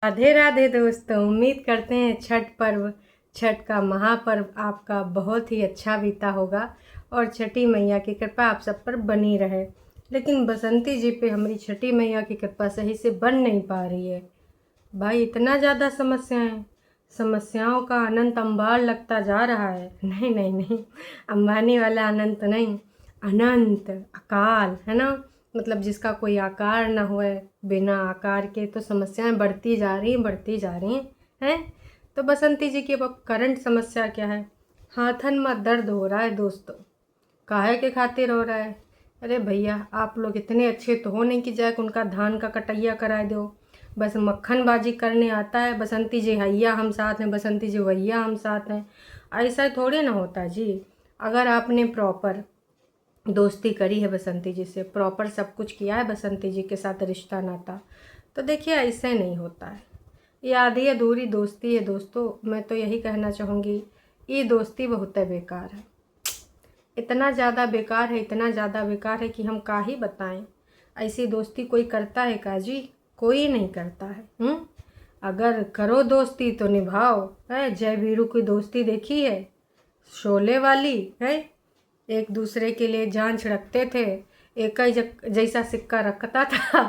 राधे राधे दोस्तों, उम्मीद करते हैं छठ का महापर्व आपका बहुत ही अच्छा बीता होगा और छठी मैया की कृपा आप सब पर बनी रहे। लेकिन बसंती जी पे हमारी छठी मैया की कृपा सही से बन नहीं पा रही है भाई। इतना ज़्यादा समस्याओं का अनंत अंबार लगता जा रहा है। नहीं नहीं नहीं, अंबानी वाला अनंत नहीं, अनंत अकाल है ना। मतलब जिसका कोई आकार ना होए, बिना आकार के तो समस्याएं बढ़ती जा रही हैं। तो बसंती जी की अब करंट समस्या क्या है? हाथन में दर्द हो रहा है दोस्तों। काहे के खातिर हो रहा है? अरे भैया, आप लोग इतने अच्छे तो हो नहीं कि जाके उनका धान का कटैया करा दो। बस मक्खनबाजी करने आता है, बसंती जी हैया हम साथ हैं, बसंती जी भैया हम साथ हैं। ऐसा थोड़ी ना होता जी। अगर आपने प्रॉपर दोस्ती करी है बसंती जी से, प्रॉपर सब कुछ किया है बसंती जी के साथ रिश्ता नाता, तो देखिए ऐसे नहीं होता है। ये आधी अधूरी दोस्ती है दोस्तों। मैं तो यही कहना चाहूँगी, ये दोस्ती बहुत बेकार है। इतना ज़्यादा बेकार है, इतना ज़्यादा बेकार है कि हम का ही बताएं। ऐसी दोस्ती कोई करता है का जी? कोई नहीं करता है। अगर करो दोस्ती तो निभाओ। है जय वीरू की दोस्ती देखी है, शोले वाली है। एक दूसरे के लिए जान छिड़कते थे, एक ही जैसा सिक्का रखता था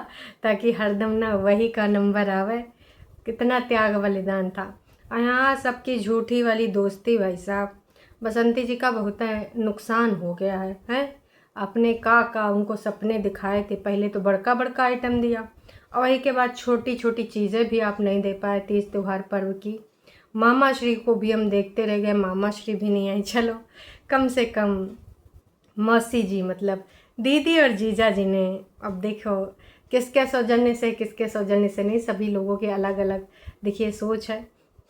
ताकि हरदम ना वही का नंबर आवे। कितना त्याग बलिदान था। और यहाँ सबकी झूठी वाली दोस्ती भाई साहब। बसंती जी का बहुत नुकसान हो गया है। अपने का उनको सपने दिखाए थे, पहले तो बड़का बड़का आइटम दिया और वही के बाद छोटी छोटी चीज़ें भी आप नहीं दे पाए तीज त्यौहार पर्व की। मामा श्री को भी हम देखते रह गए, मामा श्री भी नहीं आई। चलो कम से कम मौसी जी, मतलब दीदी और जीजा जी ने, अब देखो किसके सौजन्य से नहीं, सभी लोगों के अलग अलग देखिए सोच है।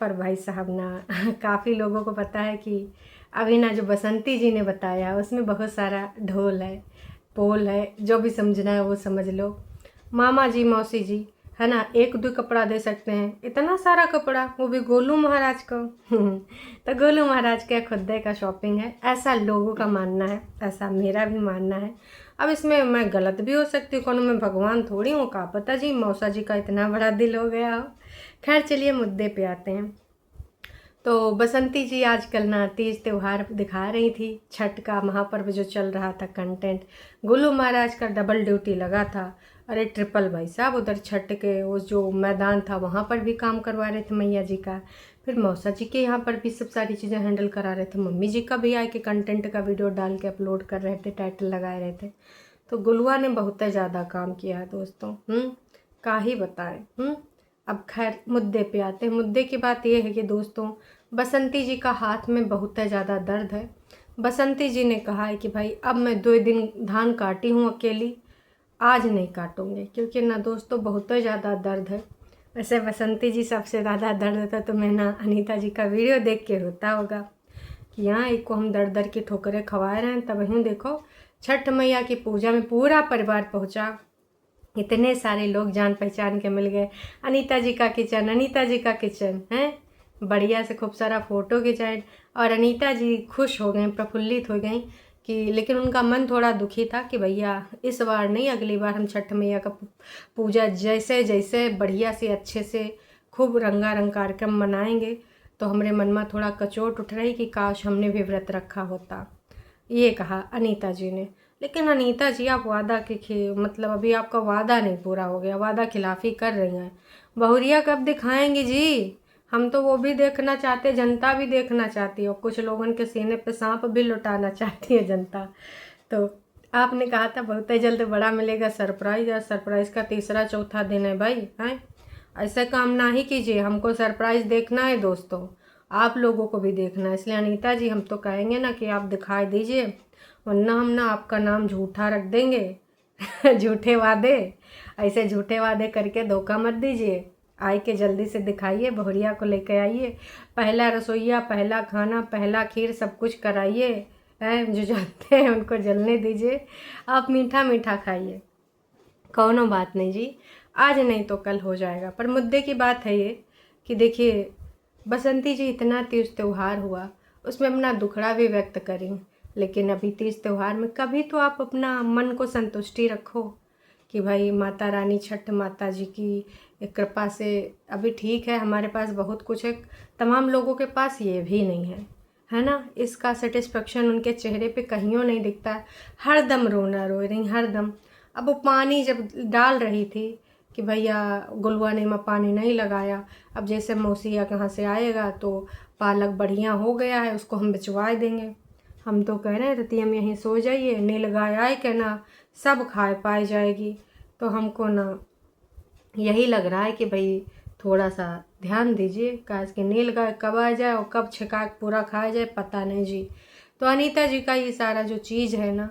पर भाई साहब ना काफ़ी लोगों को पता है कि अभी ना जो बसंती जी ने बताया उसमें बहुत सारा ढोल है, पोल है, जो भी समझना है वो समझ लो। मामा जी मौसी जी है ना, एक दो कपड़ा दे सकते हैं, इतना सारा कपड़ा, वो भी गोलू महाराज को तो गोलू महाराज का खुद का शॉपिंग है, ऐसा लोगों का मानना है, ऐसा मेरा भी मानना है। अब इसमें मैं गलत भी हो सकती हूँ, कौन मैं भगवान थोड़ी हूँ, का पता जी मौसा जी का इतना बड़ा दिल हो गया हो। खैर चलिए मुद्दे पे आते हैं। तो बसंती जी आजकल ना तीज त्यौहार दिखा रही थी, छठ का महापर्व जो चल रहा था कंटेंट, गोलू महाराज का डबल ड्यूटी लगा था। अरे ट्रिपल भाई साहब, उधर छठ के वो जो मैदान था वहाँ पर भी काम करवा रहे थे मैया जी का, फिर मौसा जी के यहाँ पर भी सब सारी चीज़ें हैंडल करा रहे थे, मम्मी जी का भी आए के कंटेंट का वीडियो डाल के अपलोड कर रहे थे, टाइटल लगाए रहे थे। तो गुलुआ ने बहुत ज़्यादा काम किया है दोस्तों। का ही बताएं। अब खैर मुद्दे पे आते हैं। मुद्दे की बात यह है कि दोस्तों, बसंती जी का हाथ में बहुत ज़्यादा दर्द है। बसंती जी ने कहा है कि भाई अब मैं 2 दिन धान काटी हूँ अकेली, आज नहीं काटूंगे, क्योंकि ना दोस्तों बहुत ज़्यादा दर्द है। वैसे बसंती जी सबसे ज़्यादा दर्द होता तो मैं ना अनीता जी का वीडियो देख के रोता होगा कि यहाँ एक को हम दर दर की ठोकरें खवाए रहे हैं, तब यूँ देखो छठ मैया की पूजा में पूरा परिवार पहुँचा, इतने सारे लोग जान पहचान के मिल गए। अनीता जी का किचन है, बढ़िया से खूब सारा फ़ोटो खिंचाए और अनीता जी खुश हो गए, प्रफुल्लित हो गई कि, लेकिन उनका मन थोड़ा दुखी था कि भैया इस बार नहीं, अगली बार हम छठ मैया का पूजा जैसे जैसे बढ़िया से अच्छे से खूब रंगारंग कार्यक्रम मनाएंगे। तो हमारे मन में थोड़ा कचोट उठ रही कि काश हमने भी व्रत रखा होता, ये कहा अनीता जी ने। लेकिन अनीता जी आप वादा के मतलब अभी आपका वादा नहीं पूरा हो गया, वादा खिलाफ़ी कर रही हैं। बहुरिया कब दिखाएंगी जी? हम तो वो भी देखना चाहते, जनता भी देखना चाहती है, और कुछ लोगों के सीने पे सांप भी लुटाना चाहती है जनता। तो आपने कहा था बहुत जल्द बड़ा मिलेगा सरप्राइज़, और सरप्राइज़ का तीसरा चौथा दिन है भाई। हैं ऐसे काम ना ही कीजिए, हमको सरप्राइज़ देखना है दोस्तों, आप लोगों को भी देखना है। इसलिए अनीता जी हम तो कहेंगे ना कि आप दिखाई दीजिए, वरना हम ना आपका नाम झूठा रख देंगे झूठे वादे, ऐसे झूठे वादे करके धोखा मत दीजिए। आए के जल्दी से दिखाइए, बहुरिया को लेकर आइए, पहला रसोईया, पहला खाना, पहला खीर सब कुछ कराइए। जो जानते हैं उनको जलने दीजिए, आप मीठा मीठा खाइए, कौनो बात नहीं जी, आज नहीं तो कल हो जाएगा। पर मुद्दे की बात है ये कि देखिए बसंती जी, इतना तीज त्यौहार हुआ, उसमें अपना दुखड़ा भी व्यक्त करें, लेकिन अभी तीज त्यौहार में कभी तो आप अपना मन को संतुष्टि रखो कि भाई माता रानी छठ माता जी की एक कृपा से अभी ठीक है, हमारे पास बहुत कुछ है, तमाम लोगों के पास ये भी नहीं है ना। इसका सेटिस्फेक्शन उनके चेहरे पे कहीं नहीं दिखता है, हर दम रोना रो रही, हर दम। अब वो पानी जब डाल रही थी कि भैया गुलवा ने मैं पानी नहीं लगाया, अब जैसे मौसिया कहाँ से आएगा तो पालक बढ़िया हो गया है, उसको हम बिचवा देंगे। हम तो कह रहे हैं रती हम यहीं सो जाइए, नील गाय आए क्या ना सब खाए पाए जाएगी। तो हमको ना यही लग रहा है कि भाई थोड़ा सा ध्यान दीजिए, काश कि नील गाय कब आ जाए और कब छिका पूरा खाया जाए पता नहीं जी। तो अनीता जी का ये सारा जो चीज़ है ना,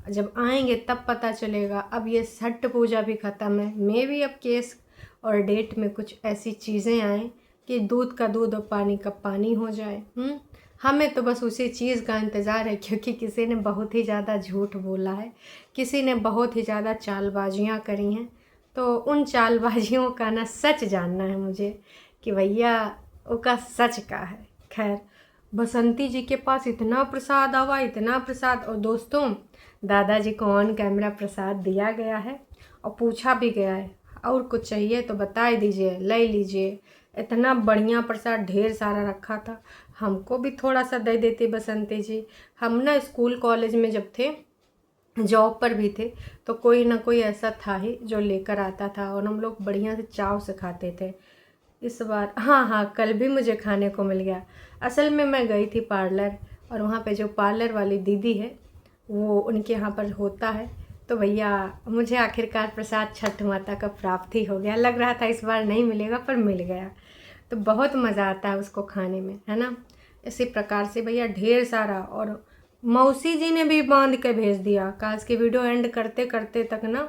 जब आएंगे तब पता चलेगा। अब ये छठ पूजा भी ख़त्म है, मैं भी अब केस और डेट में कुछ ऐसी चीज़ें आएँ कि दूध का दूध और पानी का पानी हो जाए। हमें तो बस उसी चीज़ का इंतज़ार है, क्योंकि किसी ने बहुत ही ज़्यादा झूठ बोला है, किसी ने बहुत ही ज़्यादा चालबाजियाँ करी हैं। तो उन चालबाजियों का ना सच जानना है मुझे कि भैया उसका सच का है। खैर, बसंती जी के पास इतना प्रसाद आवा, इतना प्रसाद। और दोस्तों, दादाजी को ऑन कैमरा प्रसाद दिया गया है और पूछा भी गया है और कुछ चाहिए तो बता दीजिए, ले लीजिए। इतना बढ़िया प्रसाद ढेर सारा रखा था, हमको भी थोड़ा सा दे देती बसंती जी। हम ना स्कूल कॉलेज में जब थे, जॉब पर भी थे, तो कोई ना कोई ऐसा था ही जो लेकर आता था और हम लोग बढ़िया से चाव से खाते थे। इस बार हाँ, कल भी मुझे खाने को मिल गया। असल में मैं गई थी पार्लर, और वहाँ पे जो पार्लर वाली दीदी है वो उनके यहाँ पर होता है। तो भैया मुझे आखिरकार प्रसाद छठ माता का प्राप्ति हो गया। लग रहा था इस बार नहीं मिलेगा, पर मिल गया। तो बहुत मज़ा आता है उसको खाने में, है ना। इसी प्रकार से भैया ढेर सारा, और मौसी जी ने भी बांध के भेज दिया। काश की वीडियो एंड करते करते तक ना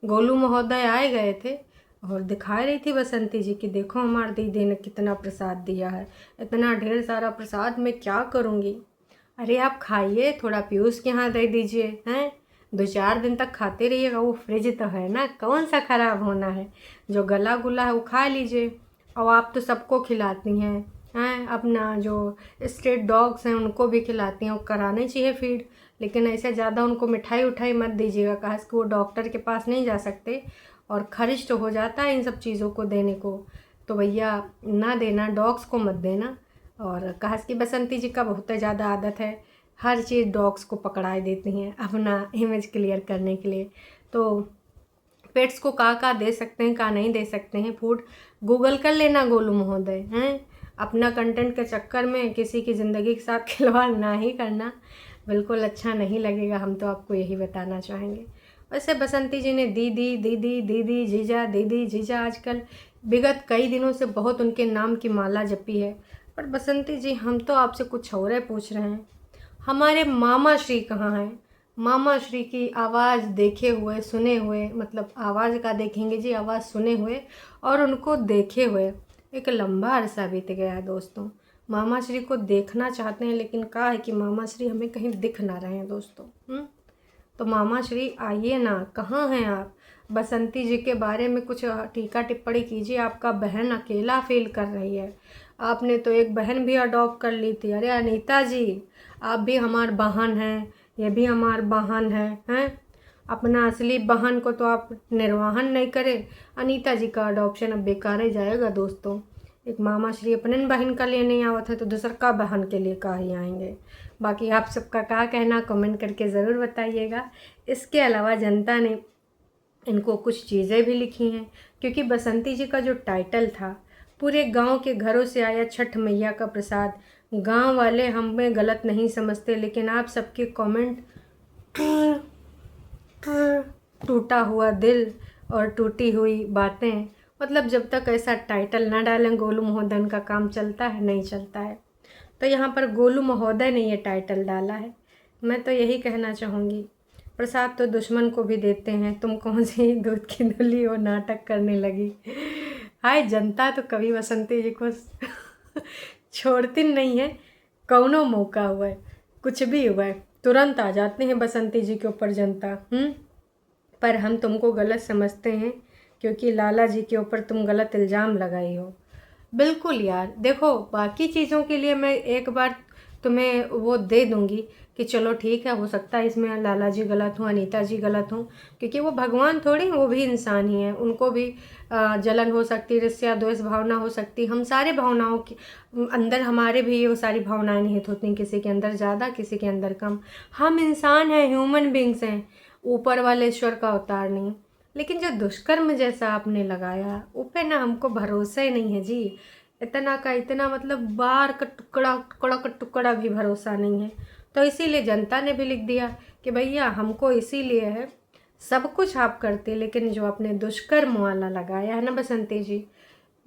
गोलू महोदय आए गए थे और दिखा रही थी बसंती जी कि देखो हमारी दीदी ने कितना प्रसाद दिया है, इतना ढेर सारा प्रसाद मैं क्या करूँगी। अरे आप खाइए, थोड़ा पीयूष के यहाँ दे दीजिए, हैं 2-4 दिन तक खाते रहिएगा। वो फ्रिज तो है ना, कौन सा ख़राब होना है। जो गला गुला है वो खा लीजिए। और आप तो सबको खिलाती हैं अपना जो स्ट्रीट डॉग्स हैं उनको भी खिलाती हैं, वो कराना चाहिए फीड। लेकिन ऐसे ज़्यादा उनको मिठाई उठाई मत दीजिएगा, काश कि वो डॉक्टर के पास नहीं जा सकते और खर्च तो हो जाता है इन सब चीज़ों को देने को। तो भैया ना देना, डॉग्स को मत देना। और काश की बसंती जी का बहुत ज़्यादा आदत है, हर चीज़ डॉग्स को पकड़ाए देती हैं अपना इमेज क्लियर करने के लिए। तो पेट्स को का दे सकते हैं, का नहीं दे सकते हैं फूड, गूगल कर लेना गोलू महोदय। हैं अपना कंटेंट के चक्कर में किसी की ज़िंदगी के साथ खिलवाड़ ना ही करना, बिल्कुल अच्छा नहीं लगेगा। हम तो आपको यही बताना चाहेंगे। वैसे बसंती जी ने दीदी दीदी दीदी जीजा, दीदी जीजा आजकल विगत कई दिनों से बहुत उनके नाम की माला जपी है। पर बसंती जी, हम तो आपसे कुछ और है पूछ रहे हैं, हमारे मामा श्री कहाँ हैं। मामा श्री की आवाज़ देखे हुए सुने हुए, मतलब आवाज़ का देखेंगे जी, आवाज़ सुने हुए और उनको देखे हुए एक लंबा अरसा बीत गया है दोस्तों। मामा श्री को देखना चाहते हैं, लेकिन कहा है कि मामा श्री हमें कहीं दिख ना रहे हैं दोस्तों। तो मामा श्री आइए ना, कहाँ हैं आप। बसंती जी के बारे में कुछ टीका टिप्पणी कीजिए। आपका बहन अकेला फील कर रही है, आपने तो एक बहन भी अडॉप्ट कर ली थी। अरे अनीता जी, आप भी हमार बहन हैं, ये भी हमार बहन हैं। अपना असली बहन को तो आप निर्वाहन नहीं करे। अनीता जी का अडॉप्शन अब बेकार ही जाएगा दोस्तों। एक मामा श्री अपने बहन का लिए नहीं आवत है तो दूसर का बहन के लिए का ही आएंगे। बाकी आप सबका क्या कहना कमेंट करके ज़रूर बताइएगा। इसके अलावा जनता ने इनको कुछ चीज़ें भी लिखी हैं, क्योंकि बसंती जी का जो टाइटल था, पूरे गांव के घरों से आया छठ मैया का प्रसाद। गांव वाले हमें गलत नहीं समझते, लेकिन आप सबके कमेंट, टूटा हुआ दिल और टूटी हुई बातें, मतलब जब तक ऐसा टाइटल ना डालें गोलू महोदय का काम चलता है नहीं चलता है। तो यहाँ पर गोलू महोदय ने ये टाइटल डाला है। मैं तो यही कहना चाहूँगी, प्रसाद तो दुश्मन को भी देते हैं, तुम कौन सी दूध की धुली हो नाटक करने लगी। हाय जनता तो कभी बसंती जी को छोड़ती नहीं है। कौनो मौका हुआ है, कुछ भी हुआ है, तुरंत आ जाते हैं बसंती जी के ऊपर जनता। पर हम तुमको गलत समझते हैं, क्योंकि लाला जी के ऊपर तुम गलत इल्ज़ाम लगाई हो। बिल्कुल यार, देखो बाकी चीज़ों के लिए मैं एक बार तुम्हें वो दे दूँगी, कि चलो ठीक है, हो सकता है इसमें लाला जी गलत हों, अनीता जी गलत हों, क्योंकि वो भगवान थोड़ी, वो भी इंसान ही हैं, उनको भी जलन हो सकती, ईर्ष्या द्वेष भावना हो सकती। हम सारे भावनाओं के अंदर, हमारे भी वो सारी भावनाएं निहित होती हैं, किसी के अंदर ज़्यादा, किसी के अंदर कम। हम इंसान हैं, ह्यूमन बींग्स हैं, ऊपर वाले ईश्वर का अवतार नहीं। लेकिन जो दुष्कर्म जैसा आपने लगाया, उस पर ना हमको भरोसा ही नहीं है जी। इतना का इतना, मतलब बार का टुकड़ा टुकड़ा का टुकड़ा भी भरोसा नहीं है। तो इसीलिए जनता ने भी लिख दिया कि भैया हमको इसीलिए है, सब कुछ आप करते, लेकिन जो आपने दुष्कर्म वाला लगाया है ना बसंती जी,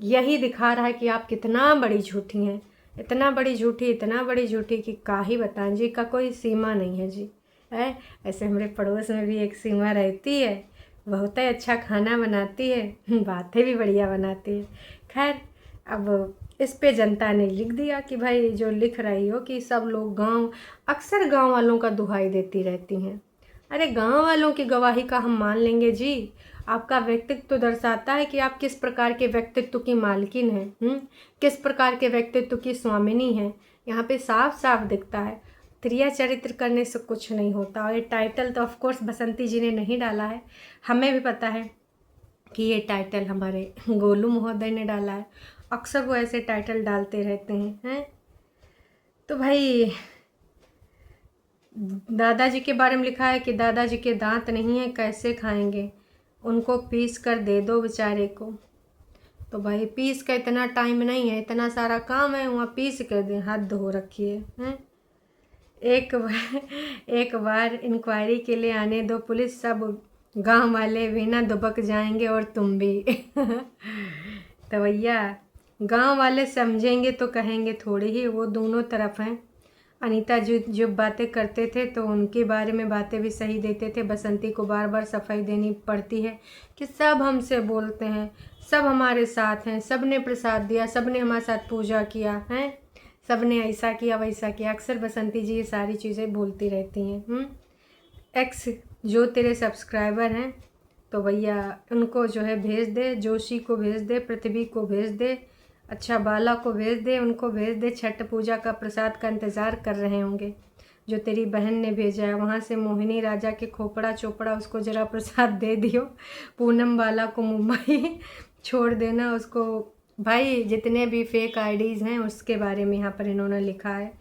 यही दिखा रहा है कि आप कितना बड़ी झूठी हैं। इतना बड़ी झूठी, इतना बड़ी झूठी कि का ही बताएं जी, का कोई सीमा नहीं है जी। है ऐसे हमारे पड़ोस में भी एक सीमा रहती है, बहुत ही अच्छा खाना बनाती है, बातें भी बढ़िया बनाती है। खैर, अब इस पे जनता ने लिख दिया कि भाई जो लिख रही हो कि सब लोग अक्सर गांव वालों का दुहाई देती रहती हैं। अरे गांव वालों की गवाही का हम मान लेंगे जी। आपका व्यक्तित्व तो दर्शाता है कि आप किस प्रकार के व्यक्तित्व की मालकिन हैं, किस प्रकार के व्यक्तित्व की स्वामिनी हैं। यहाँ पे साफ साफ दिखता है। क्रिया चरित्र करने से कुछ नहीं होता। और ये टाइटल तो ऑफकोर्स बसंती जी ने नहीं डाला है, हमें भी पता है कि ये टाइटल हमारे गोलू महोदय ने डाला है। अक्सर वो ऐसे टाइटल डालते रहते हैं। तो भाई दादाजी के बारे में लिखा है कि दादाजी के दांत नहीं है, कैसे खाएंगे, उनको पीस कर दे दो बेचारे को। तो भाई पीस का इतना टाइम नहीं है, इतना सारा काम है, वहाँ पीस कर दें, हद हो रखी है। एक बार इंक्वायरी के लिए आने दो पुलिस, सब गांव वाले भी ना दुबक जाएंगे और तुम भी। तो भैया गांव वाले समझेंगे तो कहेंगे थोड़ी ही, वो दोनों तरफ हैं। अनीता जो बातें करते थे तो उनके बारे में बातें भी सही देते थे। बसंती को बार बार सफाई देनी पड़ती है कि सब हमसे बोलते हैं, सब हमारे साथ हैं, सब ने प्रसाद दिया, सब ने हमारे साथ पूजा किया है, सब ने ऐसा किया वैसा किया। अक्सर बसंती जी ये सारी चीज़ें बोलती रहती हैं। एक्स जो तेरे सब्सक्राइबर हैं तो भैया उनको जो है भेज दे, जोशी को भेज दे, पृथ्वी को भेज दे, अच्छा बाला को भेज दे, उनको भेज दे। छठ पूजा का प्रसाद का इंतज़ार कर रहे होंगे जो तेरी बहन ने भेजा है। वहाँ से मोहिनी राजा के खोपड़ा चोपड़ा उसको ज़रा प्रसाद दे दियो। पूनम बाला को मुंबई छोड़ देना उसको। भाई जितने भी फेक आईडीज़ हैं उसके बारे में यहाँ पर इन्होंने लिखा है।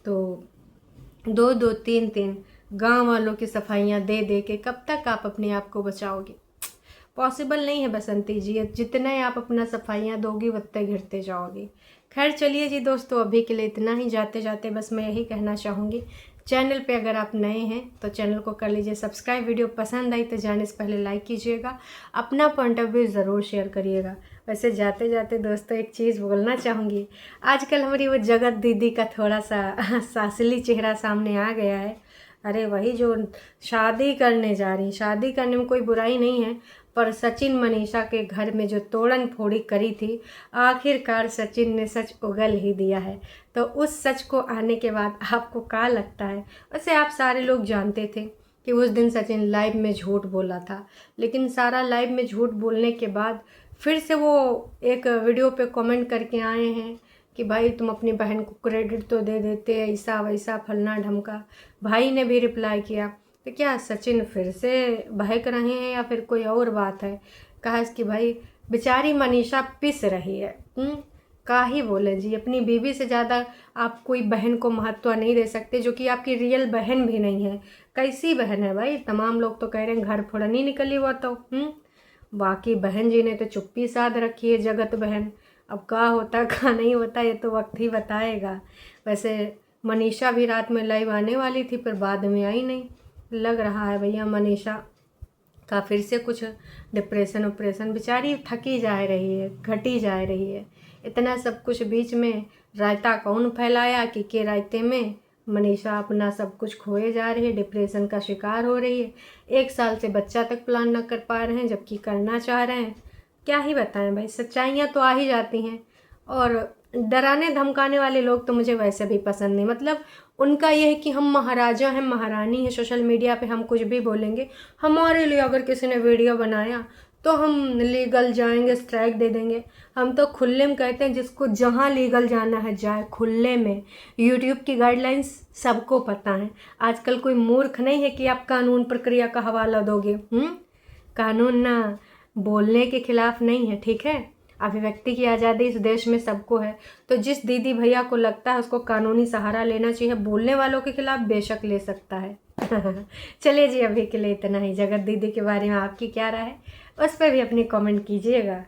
तो 2-2, 3-3 गांव वालों की सफाइयाँ दे दे के कब तक आप अपने आप को बचाओगे? पॉसिबल नहीं है बसंती जी, जितने आप अपना सफाइयाँ दोगी उतने घिरते जाओगी। खैर चलिए जी दोस्तों, अभी के लिए इतना ही। जाते जाते बस मैं यही कहना चाहूँगी, चैनल पे अगर आप नए हैं तो चैनल को कर लीजिए सब्सक्राइब। वीडियो पसंद आई तो जाने से पहले लाइक कीजिएगा, अपना पॉइंट ऑफ व्यू ज़रूर शेयर करिएगा। वैसे जाते जाते दोस्तों एक चीज़ बोलना चाहूँगी, आजकल हमारी वो जगत दीदी का थोड़ा सा सासली चेहरा सामने आ गया है। अरे वही जो शादी करने जा रही, शादी करने में कोई बुराई नहीं है, पर सचिन मनीषा के घर में जो तोड़न फोड़ी करी थी, आखिरकार सचिन ने सच उगल ही दिया है। तो उस सच को आने के बाद आपको क्या लगता है? वैसे आप सारे लोग जानते थे कि उस दिन सचिन लाइव में झूठ बोला था, लेकिन सारा लाइव में झूठ बोलने के बाद फिर से वो एक वीडियो पे कमेंट करके आए हैं कि भाई तुम अपनी बहन को क्रेडिट तो दे देते, ऐसा वैसा फलना ढमका। भाई ने भी रिप्लाई किया तो क्या सचिन फिर से बहक रहे हैं या फिर कोई और बात है? कहा कि भाई बेचारी मनीषा पिस रही है। का ही बोले जी, अपनी बीवी से ज़्यादा आप कोई बहन को महत्व नहीं दे सकते, जो कि आपकी रियल बहन भी नहीं है। कैसी बहन है भाई? तमाम लोग तो कह रहे हैं घर फोड़नी निकली हुआ तो। बाकी बहन जी ने तो चुप्पी साध रखी है, जगत बहन। अब क्या होता क्या नहीं होता ये तो वक्त ही बताएगा। वैसे मनीषा भी रात में लाइव आने वाली थी पर बाद में आई नहीं। लग रहा है भैया मनीषा का फिर से कुछ डिप्रेशन ऑपरेशन, बेचारी थकी जा रही है, घटी जा रही है। इतना सब कुछ बीच में रायता कौन फैलाया कि के रायते में मनीषा अपना सब कुछ खोए जा रही है, डिप्रेशन का शिकार हो रही है। 1 साल से बच्चा तक प्लान न कर पा रहे हैं जबकि करना चाह रहे हैं। क्या ही बताएं भाई, सच्चाइयाँ तो आ ही जाती हैं। और डराने धमकाने वाले लोग तो मुझे वैसे भी पसंद नहीं। मतलब उनका यह है कि हम महाराजा हैं, महारानी हैं, सोशल मीडिया पे हम कुछ भी बोलेंगे। हमारे लिए अगर किसी ने वीडियो बनाया तो हम लीगल जाएंगे, स्ट्राइक दे देंगे। हम तो खुले में कहते हैं जिसको जहाँ लीगल जाना है जाए, खुले में। यूट्यूब की गाइडलाइंस सबको पता है। आजकल कोई मूर्ख नहीं है कि आप कानून प्रक्रिया का हवाला दोगे। कानून ना बोलने के खिलाफ नहीं है, ठीक है। अभिव्यक्ति की आज़ादी इस देश में सबको है। तो जिस दीदी भैया को लगता है उसको कानूनी सहारा लेना चाहिए, बोलने वालों के खिलाफ बेशक ले सकता है। चलिए जी, अभी के लिए इतना ही। जगत दीदी के बारे में आपकी क्या राय है उस पर भी अपनी कमेंट कीजिएगा।